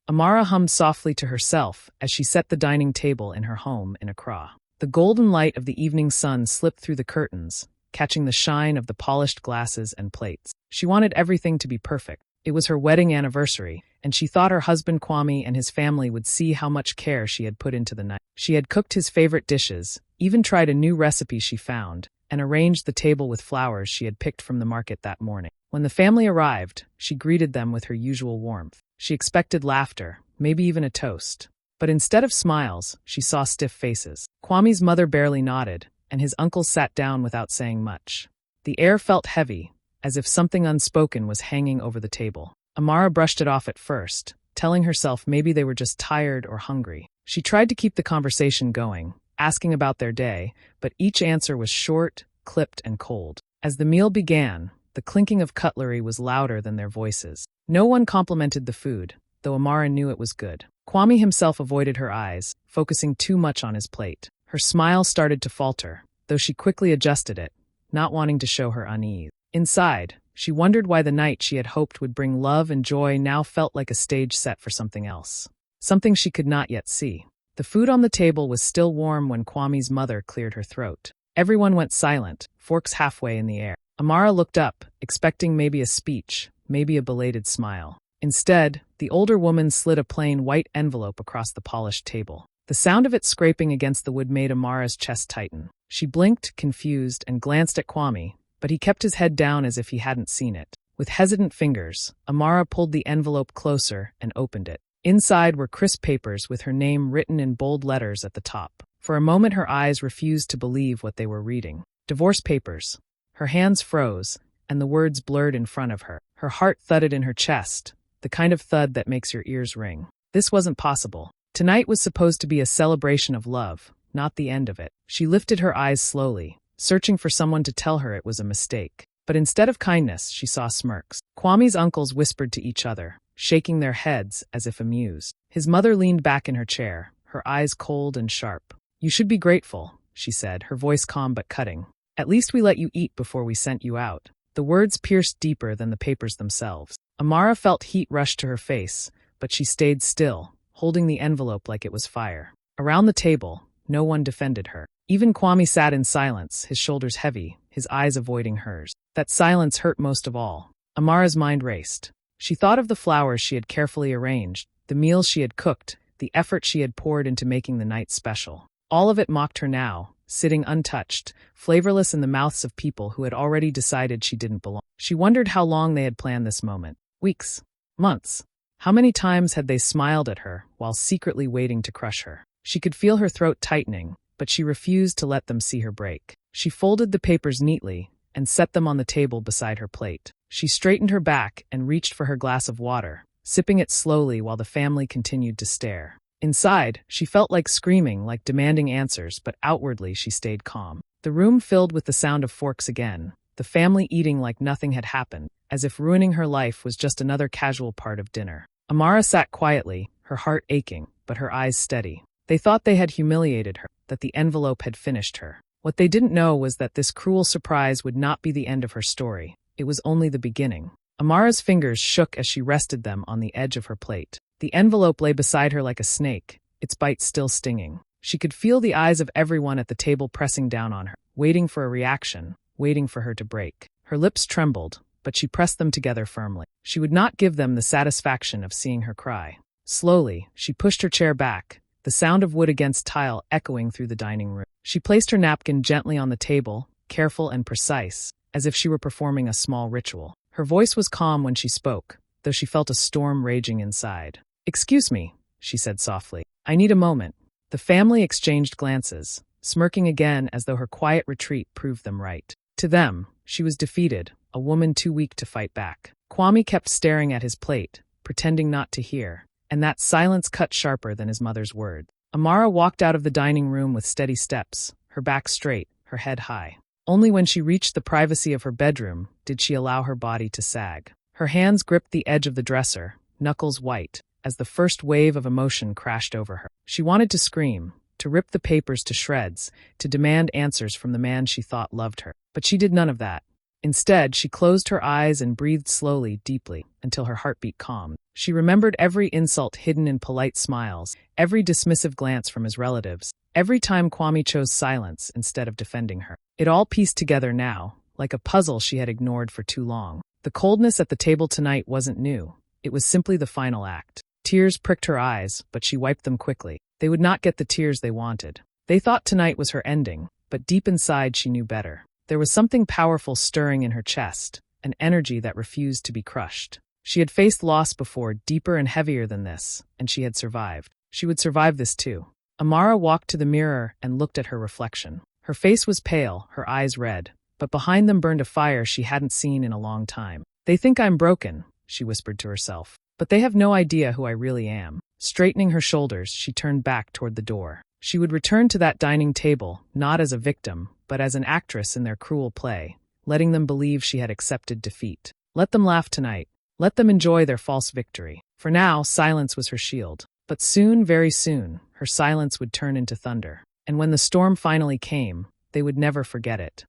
Amara hummed softly to herself as she set the dining table in her home in Accra. The golden light of the evening sun slipped through the curtains, catching the shine of the polished glasses and plates. She wanted everything to be perfect. It was her wedding anniversary, and she thought her husband Kwame and his family would see how much care she had put into the night. She had cooked his favorite dishes, even tried a new recipe she found, and arranged the table with flowers she had picked from the market that morning. When the family arrived, she greeted them with her usual warmth. She expected laughter, maybe even a toast. But instead of smiles, she saw stiff faces. Kwame's mother barely nodded, and his uncle sat down without saying much. The air felt heavy, as if something unspoken was hanging over the table. Amara brushed it off at first, telling herself maybe they were just tired or hungry. She tried to keep the conversation going, asking about their day, but each answer was short, clipped, and cold. As the meal began, the clinking of cutlery was louder than their voices. No one complimented the food, though Amara knew it was good. Kwame himself avoided her eyes, focusing too much on his plate. Her smile started to falter, though she quickly adjusted it, not wanting to show her unease. Inside, she wondered why the night she had hoped would bring love and joy now felt like a stage set for something else. Something she could not yet see. The food on the table was still warm when Kwame's mother cleared her throat. Everyone went silent, forks halfway in the air. Amara looked up, expecting maybe a speech, maybe a belated smile. Instead, the older woman slid a plain white envelope across the polished table. The sound of it scraping against the wood made Amara's chest tighten. She blinked, confused, and glanced at Kwame, but he kept his head down as if he hadn't seen it. With hesitant fingers, Amara pulled the envelope closer and opened it. Inside were crisp papers with her name written in bold letters at the top. For a moment her eyes refused to believe what they were reading. Divorce papers. Her hands froze, and the words blurred in front of her. Her heart thudded in her chest, the kind of thud that makes your ears ring. This wasn't possible. Tonight was supposed to be a celebration of love, not the end of it. She lifted her eyes slowly, searching for someone to tell her it was a mistake. But instead of kindness, she saw smirks. Kwame's uncles whispered to each other, shaking their heads as if amused. His mother leaned back in her chair, her eyes cold and sharp. "You should be grateful," she said, her voice calm but cutting. "At least we let you eat before we sent you out." The words pierced deeper than the papers themselves. Amara felt heat rush to her face, but she stayed still, holding the envelope like it was fire. Around the table, no one defended her. Even Kwame sat in silence, his shoulders heavy, his eyes avoiding hers. That silence hurt most of all. Amara's mind raced. She thought of the flowers she had carefully arranged, the meals she had cooked, the effort she had poured into making the night special. All of it mocked her now, sitting untouched, flavorless in the mouths of people who had already decided she didn't belong. She wondered how long they had planned this moment. Weeks. Months. How many times had they smiled at her while secretly waiting to crush her? She could feel her throat tightening, but she refused to let them see her break. She folded the papers neatly and set them on the table beside her plate. She straightened her back and reached for her glass of water, sipping it slowly while the family continued to stare. Inside, she felt like screaming, like demanding answers, but outwardly she stayed calm. The room filled with the sound of forks again, the family eating like nothing had happened, as if ruining her life was just another casual part of dinner. Amara sat quietly, her heart aching, but her eyes steady. They thought they had humiliated her, that the envelope had finished her. What they didn't know was that this cruel surprise would not be the end of her story. It was only the beginning. Amara's fingers shook as she rested them on the edge of her plate. The envelope lay beside her like a snake, its bite still stinging. She could feel the eyes of everyone at the table pressing down on her, waiting for a reaction, waiting for her to break. Her lips trembled, but she pressed them together firmly. She would not give them the satisfaction of seeing her cry. Slowly, she pushed her chair back, the sound of wood against tile echoing through the dining room. She placed her napkin gently on the table, careful and precise, as if she were performing a small ritual. Her voice was calm when she spoke, though she felt a storm raging inside. "Excuse me," she said softly. "I need a moment." The family exchanged glances, smirking again as though her quiet retreat proved them right. To them, she was defeated, a woman too weak to fight back. Kwame kept staring at his plate, pretending not to hear, and that silence cut sharper than his mother's words. Amara walked out of the dining room with steady steps, her back straight, her head high. Only when she reached the privacy of her bedroom did she allow her body to sag. Her hands gripped the edge of the dresser, knuckles white, as the first wave of emotion crashed over her. She wanted to scream, to rip the papers to shreds, to demand answers from the man she thought loved her. But she did none of that. Instead, she closed her eyes and breathed slowly, deeply, until her heartbeat calmed. She remembered every insult hidden in polite smiles, every dismissive glance from his relatives, every time Kwame chose silence instead of defending her. It all pieced together now, like a puzzle she had ignored for too long. The coldness at the table tonight wasn't new. It was simply the final act. Tears pricked her eyes, but she wiped them quickly. They would not get the tears they wanted. They thought tonight was her ending, but deep inside she knew better. There was something powerful stirring in her chest, an energy that refused to be crushed. She had faced loss before, deeper and heavier than this, and she had survived. She would survive this too. Amara walked to the mirror and looked at her reflection. Her face was pale, her eyes red, but behind them burned a fire she hadn't seen in a long time. "They think I'm broken," she whispered to herself, "but they have no idea who I really am." Straightening her shoulders, she turned back toward the door. She would return to that dining table, not as a victim, but as an actress in their cruel play, letting them believe she had accepted defeat. Let them laugh tonight. Let them enjoy their false victory. For now, silence was her shield. But soon, very soon, her silence would turn into thunder. And when the storm finally came, they would never forget it.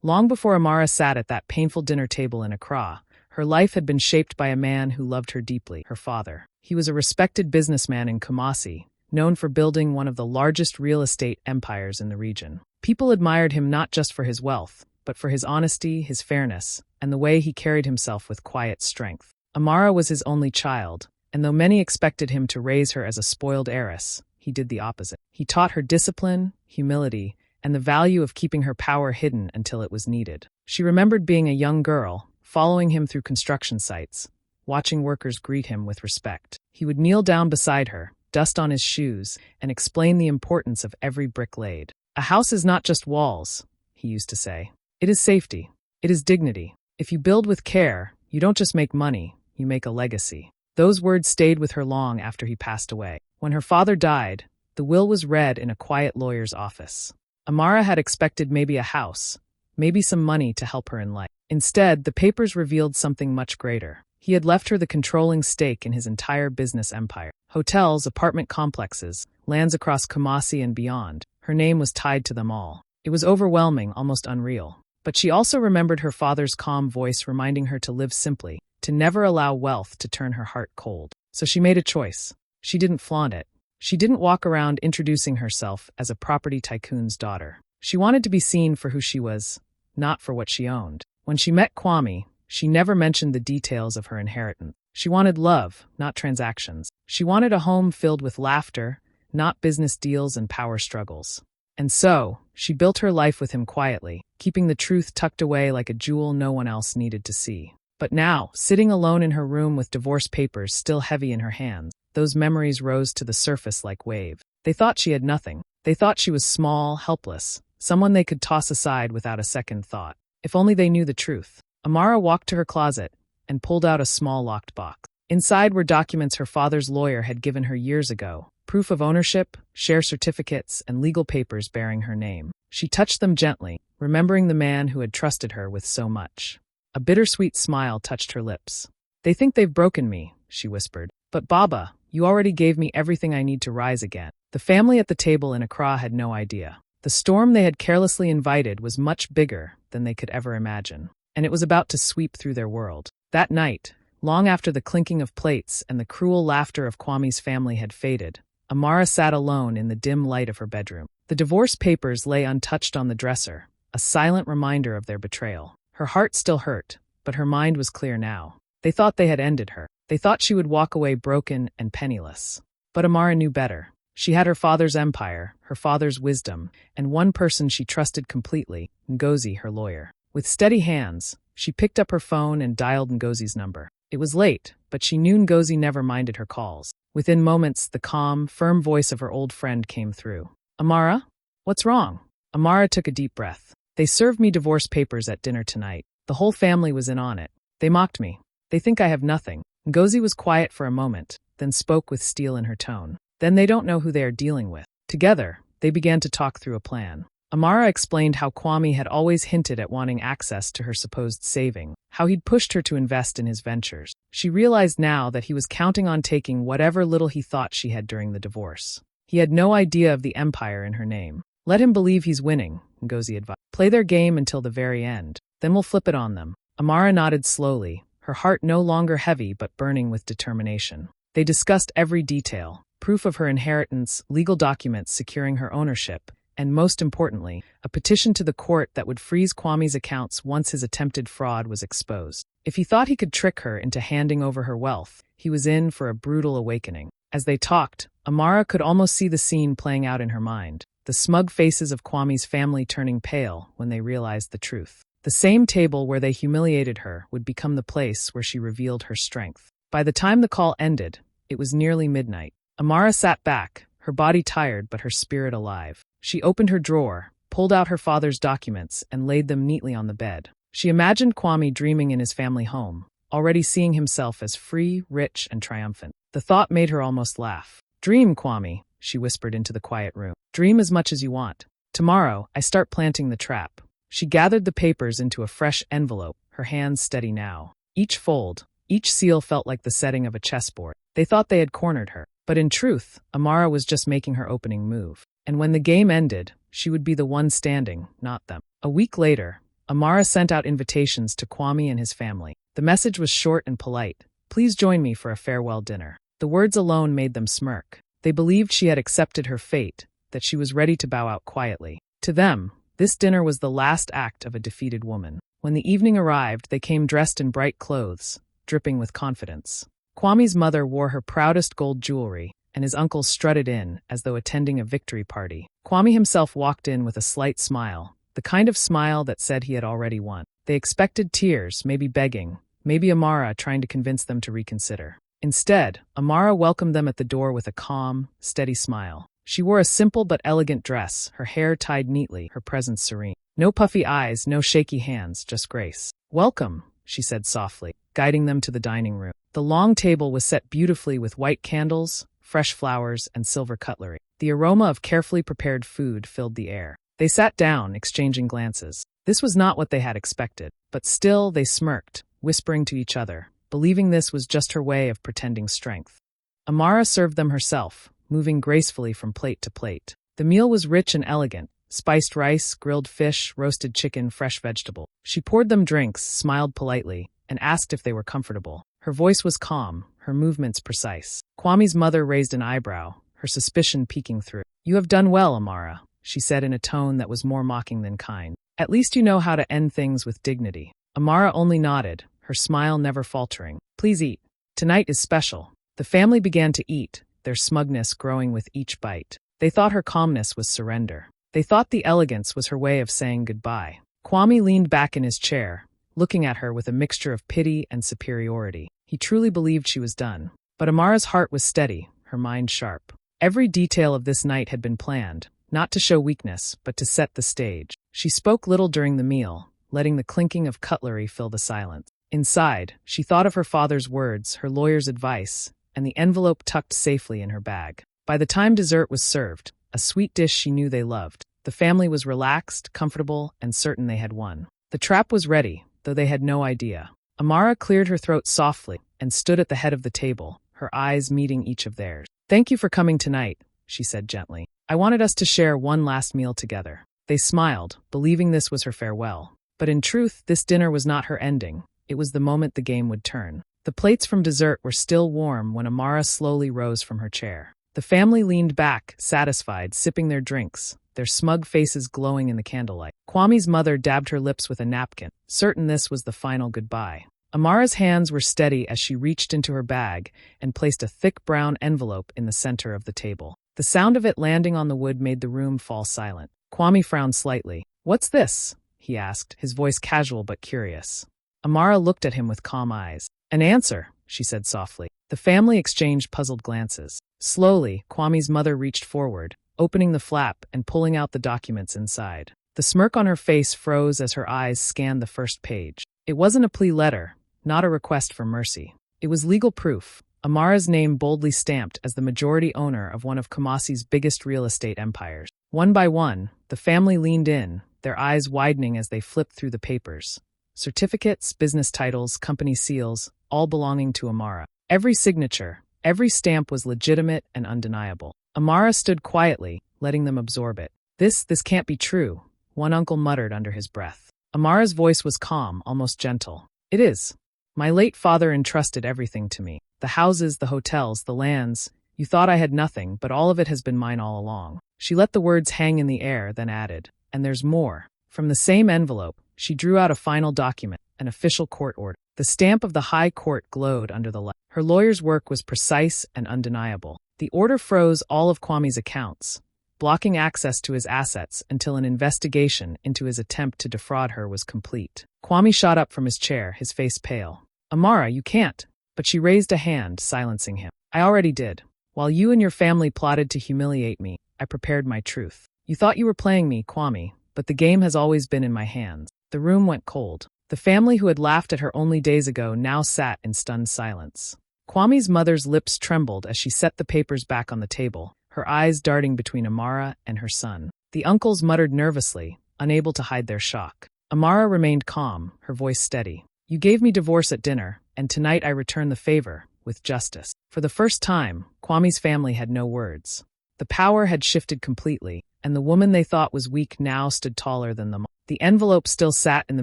Long before Amara sat at that painful dinner table in Accra, her life had been shaped by a man who loved her deeply, her father. He was a respected businessman in Kumasi, known for building one of the largest real estate empires in the region. People admired him not just for his wealth, but for his honesty, his fairness, and the way he carried himself with quiet strength. Amara was his only child, and though many expected him to raise her as a spoiled heiress, he did the opposite. He taught her discipline, humility, and the value of keeping her power hidden until it was needed. She remembered being a young girl, following him through construction sites, watching workers greet him with respect. He would kneel down beside her, dust on his shoes, and explain the importance of every brick laid. "A house is not just walls," he used to say. "It is safety. It is dignity. If you build with care, you don't just make money, you make a legacy." Those words stayed with her long after he passed away. When her father died, the will was read in a quiet lawyer's office. Amara had expected maybe a house, maybe some money to help her in life. Instead, the papers revealed something much greater. He had left her the controlling stake in his entire business empire. Hotels, apartment complexes, lands across Kumasi and beyond. Her name was tied to them all. It was overwhelming, almost unreal. But she also remembered her father's calm voice reminding her to live simply, to never allow wealth to turn her heart cold. So she made a choice. She didn't flaunt it. She didn't walk around introducing herself as a property tycoon's daughter. She wanted to be seen for who she was, not for what she owned. When she met Kwame, she never mentioned the details of her inheritance. She wanted love, not transactions. She wanted a home filled with laughter, not business deals and power struggles. And so, she built her life with him quietly, keeping the truth tucked away like a jewel no one else needed to see. But now, sitting alone in her room with divorce papers still heavy in her hands, those memories rose to the surface like waves. They thought she had nothing. They thought she was small, helpless, someone they could toss aside without a second thought. If only they knew the truth. Amara walked to her closet and pulled out a small locked box. Inside were documents her father's lawyer had given her years ago, proof of ownership, share certificates, and legal papers bearing her name. She touched them gently, remembering the man who had trusted her with so much. A bittersweet smile touched her lips. "They think they've broken me," she whispered. "But Baba, you already gave me everything I need to rise again." The family at the table in Accra had no idea. The storm they had carelessly invited was much bigger than they could ever imagine, and it was about to sweep through their world. That night, long after the clinking of plates and the cruel laughter of Kwame's family had faded, Amara sat alone in the dim light of her bedroom. The divorce papers lay untouched on the dresser, a silent reminder of their betrayal. Her heart still hurt, but her mind was clear now. They thought they had ended her. They thought she would walk away broken and penniless. But Amara knew better. She had her father's empire, her father's wisdom, and one person she trusted completely, Ngozi, her lawyer. With steady hands, she picked up her phone and dialed Ngozi's number. It was late, but she knew Ngozi never minded her calls. Within moments, the calm, firm voice of her old friend came through. "Amara? What's wrong?" Amara took a deep breath. "They served me divorce papers at dinner tonight. The whole family was in on it. They mocked me. They think I have nothing." Ngozi was quiet for a moment, then spoke with steel in her tone. "Then they don't know who they are dealing with." Together, they began to talk through a plan. Amara explained how Kwame had always hinted at wanting access to her supposed saving, how he'd pushed her to invest in his ventures. She realized now that he was counting on taking whatever little he thought she had during the divorce. He had no idea of the empire in her name. "Let him believe he's winning," Ngozi advised. "Play their game until the very end. Then we'll flip it on them." Amara nodded slowly, her heart no longer heavy but burning with determination. They discussed every detail: proof of her inheritance, legal documents securing her ownership, and most importantly, a petition to the court that would freeze Kwame's accounts once his attempted fraud was exposed. If he thought he could trick her into handing over her wealth, he was in for a brutal awakening. As they talked, Amara could almost see the scene playing out in her mind, the smug faces of Kwame's family turning pale when they realized the truth. The same table where they humiliated her would become the place where she revealed her strength. By the time the call ended, it was nearly midnight. Amara sat back, her body tired but her spirit alive. She opened her drawer, pulled out her father's documents, and laid them neatly on the bed. She imagined Kwame dreaming in his family home, already seeing himself as free, rich, and triumphant. The thought made her almost laugh. "Dream, Kwame," she whispered into the quiet room. "Dream as much as you want. Tomorrow, I start planting the trap." She gathered the papers into a fresh envelope, her hands steady now. Each fold, each seal felt like the setting of a chessboard. They thought they had cornered her. But in truth, Amara was just making her opening move. And when the game ended, she would be the one standing, not them. A week later, Amara sent out invitations to Kwame and his family. The message was short and polite. "Please join me for a farewell dinner." The words alone made them smirk. They believed she had accepted her fate, that she was ready to bow out quietly. To them, this dinner was the last act of a defeated woman. When the evening arrived, they came dressed in bright clothes, dripping with confidence. Kwame's mother wore her proudest gold jewelry, and his uncles strutted in as though attending a victory party. Kwame himself walked in with a slight smile, the kind of smile that said he had already won. They expected tears, maybe begging, maybe Amara trying to convince them to reconsider. Instead, Amara welcomed them at the door with a calm, steady smile. She wore a simple but elegant dress, her hair tied neatly, her presence serene. No puffy eyes, no shaky hands, just grace. "Welcome," she said softly, guiding them to the dining room. The long table was set beautifully with white candles, fresh flowers, and silver cutlery. The aroma of carefully prepared food filled the air. They sat down, exchanging glances. This was not what they had expected, but still they smirked, whispering to each other, believing this was just her way of pretending strength. Amara served them herself, moving gracefully from plate to plate. The meal was rich and elegant: spiced rice, grilled fish, roasted chicken, fresh vegetable. She poured them drinks, smiled politely, and asked if they were comfortable. Her voice was calm, her movements precise. Kwame's mother raised an eyebrow, her suspicion peeking through. "You have done well, Amara," she said in a tone that was more mocking than kind. "At least you know how to end things with dignity." Amara only nodded, her smile never faltering. "Please eat. Tonight is special." The family began to eat, their smugness growing with each bite. They thought her calmness was surrender. They thought the elegance was her way of saying goodbye. Kwame leaned back in his chair, looking at her with a mixture of pity and superiority. He truly believed she was done. But Amara's heart was steady, her mind sharp. Every detail of this night had been planned, not to show weakness, but to set the stage. She spoke little during the meal, letting the clinking of cutlery fill the silence. Inside, she thought of her father's words, her lawyer's advice, and the envelope tucked safely in her bag. By the time dessert was served, a sweet dish she knew they loved, the family was relaxed, comfortable, and certain they had won. The trap was ready, though they had no idea. Amara cleared her throat softly and stood at the head of the table, her eyes meeting each of theirs. "Thank you for coming tonight," she said gently. "I wanted us to share one last meal together." They smiled, believing this was her farewell. But in truth, this dinner was not her ending. It was the moment the game would turn. The plates from dessert were still warm when Amara slowly rose from her chair. The family leaned back, satisfied, sipping their drinks, their smug faces glowing in the candlelight. Kwame's mother dabbed her lips with a napkin, certain this was the final goodbye. Amara's hands were steady as she reached into her bag and placed a thick brown envelope in the center of the table. The sound of it landing on the wood made the room fall silent. Kwame frowned slightly. "What's this?" he asked, his voice casual but curious. Amara looked at him with calm eyes. "An answer," she said softly. The family exchanged puzzled glances. Slowly, Kwame's mother reached forward, opening the flap and pulling out the documents inside. The smirk on her face froze as her eyes scanned the first page. It wasn't a plea letter, not a request for mercy. It was legal proof, Amara's name boldly stamped as the majority owner of one of Kumasi's biggest real estate empires. One by one, the family leaned in, their eyes widening as they flipped through the papers. Certificates, business titles, company seals, all belonging to Amara. Every signature, every stamp was legitimate and undeniable. Amara stood quietly, letting them absorb it. This can't be true," one uncle muttered under his breath. Amara's voice was calm, almost gentle. "It is. My late father entrusted everything to me. The houses, the hotels, the lands. You thought I had nothing, but all of it has been mine all along. She let the words hang in the air, then added, and there's more. From the same envelope, she drew out a final document, an official court order. The stamp of the High Court glowed under the light. Her lawyer's work was precise and undeniable. The order froze all of Kwame's accounts, blocking access to his assets until an investigation into his attempt to defraud her was complete. Kwame shot up from his chair, his face pale. Amara, you can't. But she raised a hand, silencing him. I already did. While you and your family plotted to humiliate me, I prepared my truth. You thought you were playing me, Kwame, but the game has always been in my hands. The room went cold. The family who had laughed at her only days ago now sat in stunned silence. Kwame's mother's lips trembled as she set the papers back on the table, her eyes darting between Amara and her son. The uncles muttered nervously, unable to hide their shock. Amara remained calm, her voice steady. You gave me divorce at dinner, and tonight I return the favor, with justice. For the first time, Kwame's family had no words. The power had shifted completely, and the woman they thought was weak now stood taller than them. The envelope still sat in the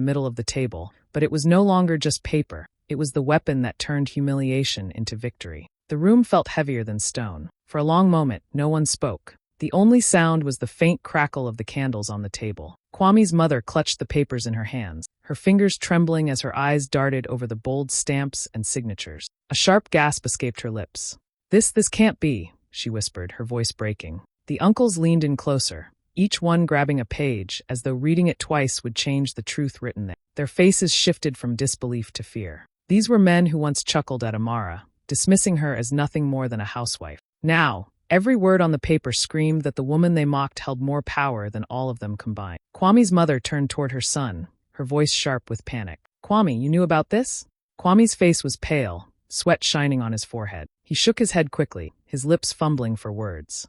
middle of the table, but it was no longer just paper. It was the weapon that turned humiliation into victory. The room felt heavier than stone. For a long moment, no one spoke. The only sound was the faint crackle of the candles on the table. Kwame's mother clutched the papers in her hands, her fingers trembling as her eyes darted over the bold stamps and signatures. A sharp gasp escaped her lips. This can't be, she whispered, her voice breaking. The uncles leaned in closer, each one grabbing a page, as though reading it twice would change the truth written there. Their faces shifted from disbelief to fear. These were men who once chuckled at Amara, dismissing her as nothing more than a housewife. Now, every word on the paper screamed that the woman they mocked held more power than all of them combined. Kwame's mother turned toward her son, her voice sharp with panic. Kwame, you knew about this? Kwame's face was pale, sweat shining on his forehead. He shook his head quickly, his lips fumbling for words.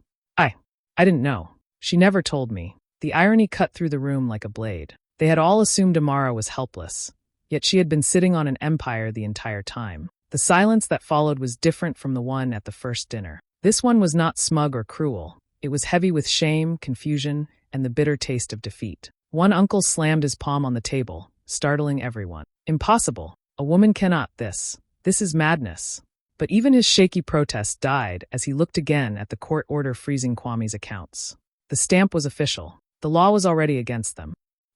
I didn't know. She never told me. The irony cut through the room like a blade. They had all assumed Amara was helpless, yet she had been sitting on an empire the entire time. The silence that followed was different from the one at the first dinner. This one was not smug or cruel. It was heavy with shame, confusion, and the bitter taste of defeat. One uncle slammed his palm on the table, startling everyone. Impossible. A woman cannot this. This is madness. But even his shaky protest died as he looked again at the court order freezing Kwame's accounts. The stamp was official. The law was already against them.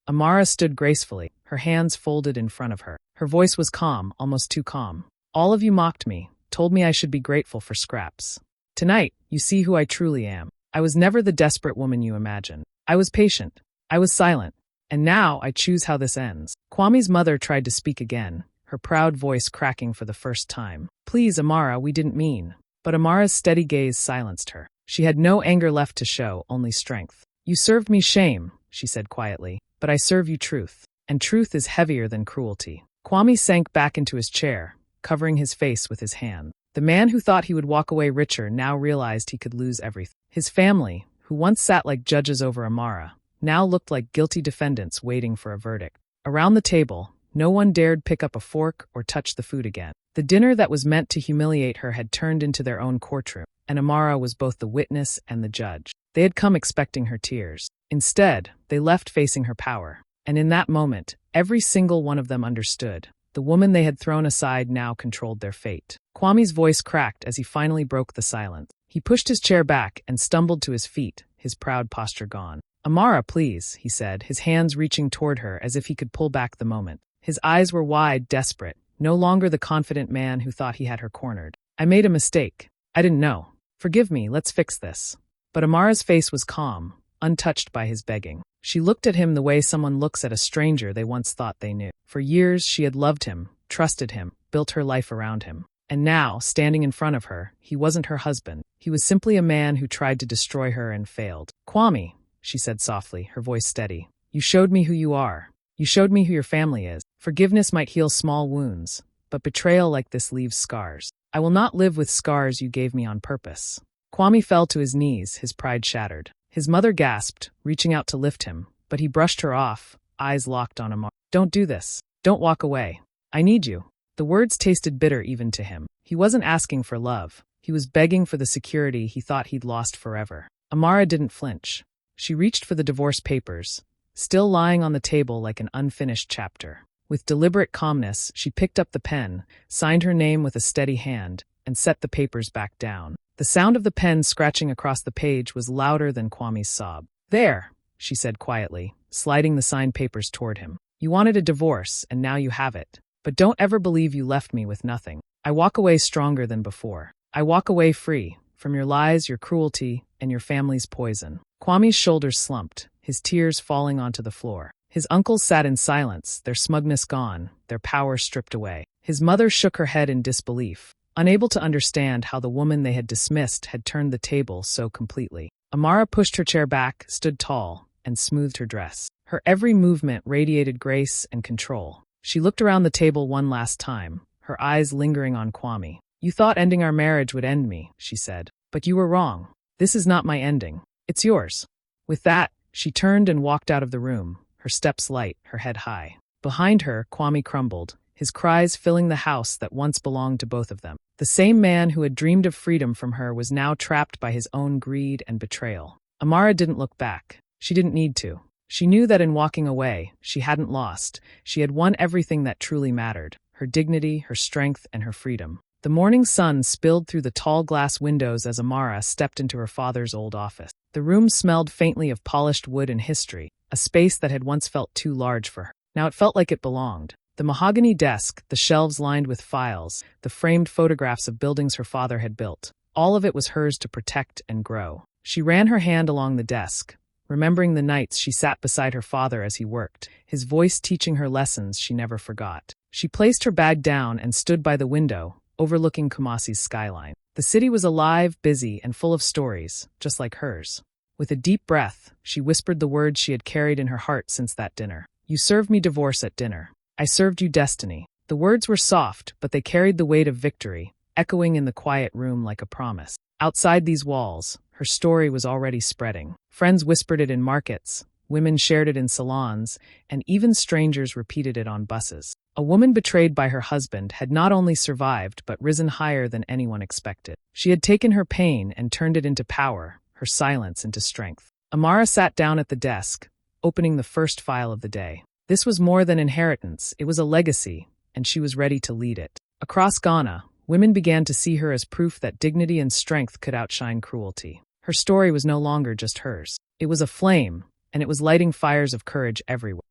Amara stood gracefully, her hands folded in front of her. Her voice was calm, almost too calm. All of you mocked me, told me I should be grateful for scraps. Tonight, you see who I truly am. I was never the desperate woman you imagined. I was patient. I was silent. And now I choose how this ends. Kwame's mother tried to speak again, her proud voice cracking for the first time. Please, Amara, we didn't mean. But Amara's steady gaze silenced her. She had no anger left to show, only strength. You served me shame, she said quietly, but I serve you truth. And truth is heavier than cruelty. Kwame sank back into his chair, covering his face with his hand. The man who thought he would walk away richer now realized he could lose everything. His family, who once sat like judges over Amara, now looked like guilty defendants waiting for a verdict. Around the table, no one dared pick up a fork or touch the food again. The dinner that was meant to humiliate her had turned into their own courtroom, and Amara was both the witness and the judge. They had come expecting her tears. Instead, they left facing her power. And in that moment, every single one of them understood. The woman they had thrown aside now controlled their fate. Kwame's voice cracked as he finally broke the silence. He pushed his chair back and stumbled to his feet, his proud posture gone. Amara, please, he said, his hands reaching toward her as if he could pull back the moment. His eyes were wide, desperate, no longer the confident man who thought he had her cornered. I made a mistake. I didn't know. Forgive me, let's fix this. But Amara's face was calm, untouched by his begging. She looked at him the way someone looks at a stranger they once thought they knew. For years, she had loved him, trusted him, built her life around him. And now, standing in front of her, he wasn't her husband. He was simply a man who tried to destroy her and failed. Kwame, she said softly, her voice steady. You showed me who you are. You showed me who your family is. Forgiveness might heal small wounds, but betrayal like this leaves scars. I will not live with scars you gave me on purpose. Kwame fell to his knees, his pride shattered. His mother gasped, reaching out to lift him, but he brushed her off, eyes locked on Amara. Don't do this. Don't walk away. I need you. The words tasted bitter even to him. He wasn't asking for love. He was begging for the security he thought he'd lost forever. Amara didn't flinch. She reached for the divorce papers, still lying on the table like an unfinished chapter. With deliberate calmness, she picked up the pen, signed her name with a steady hand, and set the papers back down. The sound of the pen scratching across the page was louder than Kwame's sob. "There," she said quietly, sliding the signed papers toward him. "You wanted a divorce, and now you have it. But don't ever believe you left me with nothing. I walk away stronger than before. I walk away free, from your lies, your cruelty, and your family's poison." Kwame's shoulders slumped, his tears falling onto the floor. His uncles sat in silence, their smugness gone, their power stripped away. His mother shook her head in disbelief, unable to understand how the woman they had dismissed had turned the table so completely. Amara pushed her chair back, stood tall, and smoothed her dress. Her every movement radiated grace and control. She looked around the table one last time, her eyes lingering on Kwame. "You thought ending our marriage would end me," she said. "But you were wrong. This is not my ending. It's yours." With that, she turned and walked out of the room, her steps light, her head high. Behind her, Kwame crumbled, his cries filling the house that once belonged to both of them. The same man who had dreamed of freedom from her was now trapped by his own greed and betrayal. Amara didn't look back. She didn't need to. She knew that in walking away, she hadn't lost. She had won everything that truly mattered: her dignity, her strength, and her freedom. The morning sun spilled through the tall glass windows as Amara stepped into her father's old office. The room smelled faintly of polished wood and history, a space that had once felt too large for her. Now it felt like it belonged. The mahogany desk, the shelves lined with files, the framed photographs of buildings her father had built, all of it was hers to protect and grow. She ran her hand along the desk, remembering the nights she sat beside her father as he worked, his voice teaching her lessons she never forgot. She placed her bag down and stood by the window, overlooking Kumasi's skyline. The city was alive, busy, and full of stories, just like hers. With a deep breath, she whispered the words she had carried in her heart since that dinner. "You served me divorce at dinner. I served you destiny." The words were soft, but they carried the weight of victory, echoing in the quiet room like a promise. Outside these walls, her story was already spreading. Friends whispered it in markets, women shared it in salons, and even strangers repeated it on buses. A woman betrayed by her husband had not only survived but risen higher than anyone expected. She had taken her pain and turned it into power, her silence into strength. Amara sat down at the desk, opening the first file of the day. This was more than inheritance, it was a legacy, and she was ready to lead it. Across Ghana, women began to see her as proof that dignity and strength could outshine cruelty. Her story was no longer just hers. It was a flame, and it was lighting fires of courage everywhere.